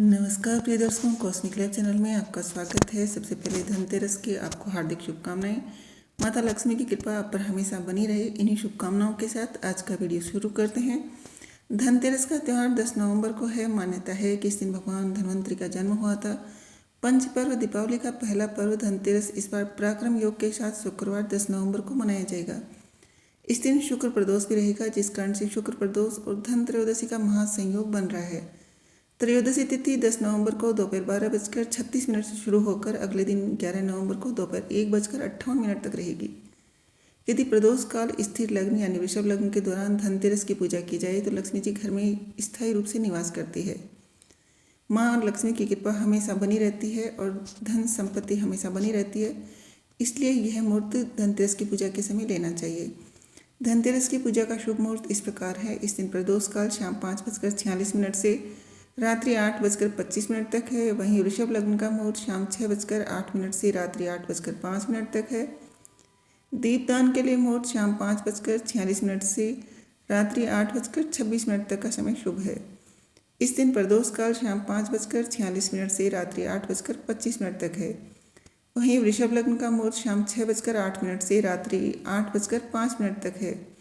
नमस्कार प्रिय दर्शकों, कॉस्मिक लाइफ चैनल में आपका स्वागत है। सबसे पहले धनतेरस की आपको हार्दिक शुभकामनाएं। माता लक्ष्मी की कृपा आप पर हमेशा बनी रहे। इन्हीं शुभकामनाओं के साथ आज का वीडियो शुरू करते हैं। धनतेरस का त्यौहार 10 नवंबर को है। मान्यता है कि इस दिन भगवान धन्वंतरि का जन्म हुआ था। पंच पर्व दीपावली का पहला पर्व धनतेरस इस बार पराक्रम योग के साथ शुक्रवार 10 नवंबर को मनाया जाएगा। इस दिन शुक्र प्रदोष भी रहेगा, जिस कारण से शुक्र प्रदोष और धन त्रयोदशी का महासंयोग बन रहा है। त्रयोदशी तिथि 10 नवंबर को दोपहर 12:36 से शुरू होकर अगले दिन 11 नवंबर को दोपहर 1:58 तक रहेगी। यदि प्रदोष काल स्थिर लग्न यानी वृषभ लग्न के दौरान धनतेरस की पूजा की जाए तो लक्ष्मी जी घर में स्थायी रूप से निवास करती है। माँ लक्ष्मी की कृपा हमेशा बनी रहती है और धन संपत्ति हमेशा बनी रहती है। इसलिए यह मुहूर्त धनतेरस की पूजा के समय लेना चाहिए। धनतेरस की पूजा का शुभ मुहूर्त इस प्रकार है। इस दिन प्रदोष काल शाम 5:46 से रात्रि 8:25 तक है। वहीं वृषभ लग्न का मुहूर्त शाम 6:08 से रात्रि 8:05 तक है। दीपदान के लिए मुहूर्त शाम 5:46 से रात्रि 8:26 तक का समय शुभ है। इस दिन प्रदोष काल शाम 5:46 से रात्रि 8:25 तक है। वहीं वृषभ लग्न का मुहूर्त शाम 6:08 से रात्रि 8:05 तक है।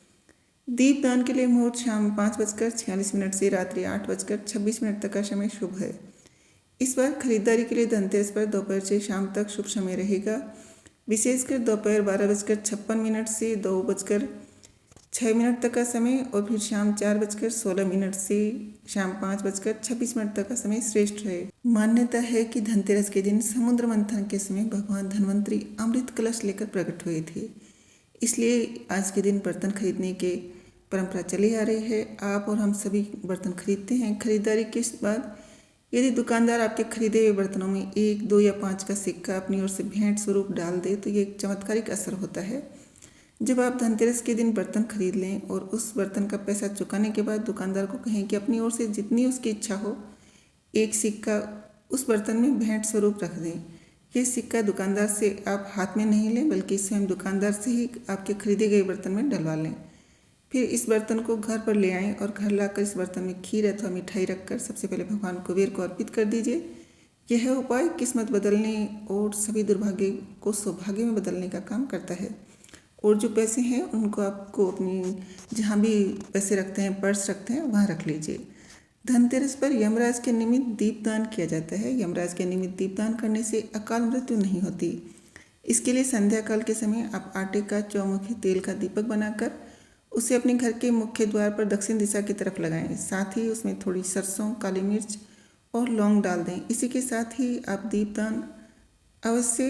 दीपदान के लिए मुहूर्त शाम 5:46 से रात्रि 8:26 तक का समय शुभ है। इस बार खरीदारी के लिए धनतेरस पर दोपहर से शाम तक शुभ समय रहेगा। विशेषकर दोपहर 12:56 से 2:06 तक का समय और फिर शाम 4:16 से शाम 5:26 तक का समय श्रेष्ठ है। मान्यता है कि धनतेरस के दिन समुद्र मंथन के समय भगवान धन्वंतरि अमृत कलश लेकर प्रकट हुए थे। इसलिए आज के दिन बर्तन खरीदने के परंपरा चली आ रही है। आप और हम सभी बर्तन खरीदते हैं। खरीदारी के बाद यदि दुकानदार आपके खरीदे हुए बर्तनों में 1, 2 या 5 का सिक्का अपनी ओर से भेंट स्वरूप डाल दे तो ये एक चमत्कारिक असर होता है। जब आप धनतेरस के दिन बर्तन खरीद लें और उस बर्तन का पैसा चुकाने के बाद दुकानदार को कहें कि अपनी ओर से जितनी उसकी इच्छा हो एक सिक्का उस बर्तन में भेंट स्वरूप रख दें। ये सिक्का दुकानदार से आप हाथ में नहीं लें बल्कि स्वयं दुकानदार से ही आपके खरीदे गए बर्तन में डलवा लें। फिर इस बर्तन को घर पर ले आएँ और घर लाकर इस बर्तन में खीर अथवा मिठाई रखकर सबसे पहले भगवान कुबेर को अर्पित कर दीजिए। यह उपाय किस्मत बदलने और सभी दुर्भाग्य को सौभाग्य में बदलने का काम करता है। और जो पैसे हैं उनको आपको अपनी जहाँ भी पैसे रखते हैं, पर्स रखते हैं, वहाँ रख लीजिए। धनतेरस पर यमराज के निमित्त दीपदान किया जाता है। यमराज के निमित्त दीपदान करने से अकाल मृत्यु नहीं होती। इसके लिए संध्या काल के समय आप आटे का चौमुखी तेल का दीपक बनाकर उसे अपने घर के मुख्य द्वार पर दक्षिण दिशा की तरफ लगाएं। साथ ही उसमें थोड़ी सरसों, काली मिर्च और लौंग डाल दें। इसी के साथ ही आप दीपदान अवश्य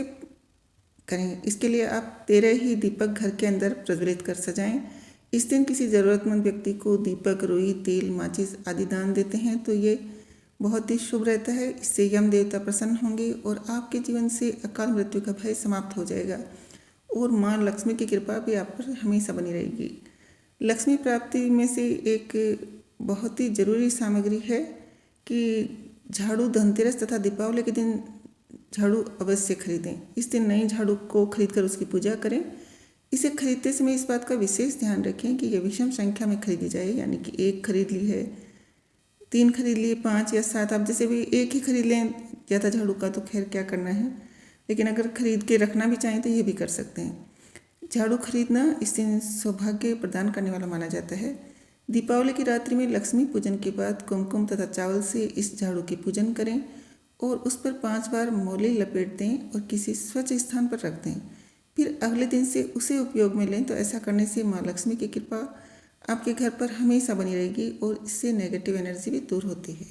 करें। इसके लिए आप 13 ही दीपक घर के अंदर प्रज्वलित कर सजाएं। इस दिन किसी ज़रूरतमंद व्यक्ति को दीपक, रुई, तेल, माचिस आदि दान देते हैं तो ये बहुत ही शुभ रहता है। इससे यम देवता प्रसन्न होंगे और आपके जीवन से अकाल मृत्यु का भय समाप्त हो जाएगा और माँ लक्ष्मी की कृपा भी आप पर हमेशा बनी रहेगी। लक्ष्मी प्राप्ति में से एक बहुत ही जरूरी सामग्री है कि झाड़ू धनतेरस तथा दीपावली के दिन झाड़ू अवश्य खरीदें। इस दिन नई झाड़ू को खरीदकर उसकी पूजा करें। इसे खरीदते समय इस बात का विशेष ध्यान रखें कि यह विषम संख्या में खरीदी जाए, यानी कि 1 खरीद ली है, 3 खरीद लिए, 5 या 7, आप जैसे भी एक ही खरीद लें ज़्यादा झाड़ू का तो खैर क्या करना है, लेकिन अगर खरीद के रखना भी चाहें तो ये भी कर सकते हैं। झाड़ू खरीदना इस दिन सौभाग्य प्रदान करने वाला माना जाता है। दीपावली की रात्रि में लक्ष्मी पूजन के बाद कुमकुम तथा चावल से इस झाड़ू की पूजन करें और उस पर 5 बार मौली लपेट दें और किसी स्वच्छ स्थान पर रख दें। फिर अगले दिन से उसे उपयोग में लें तो ऐसा करने से माँ लक्ष्मी की कृपा आपके घर पर हमेशा बनी रहेगी और इससे नेगेटिव एनर्जी भी दूर होती है।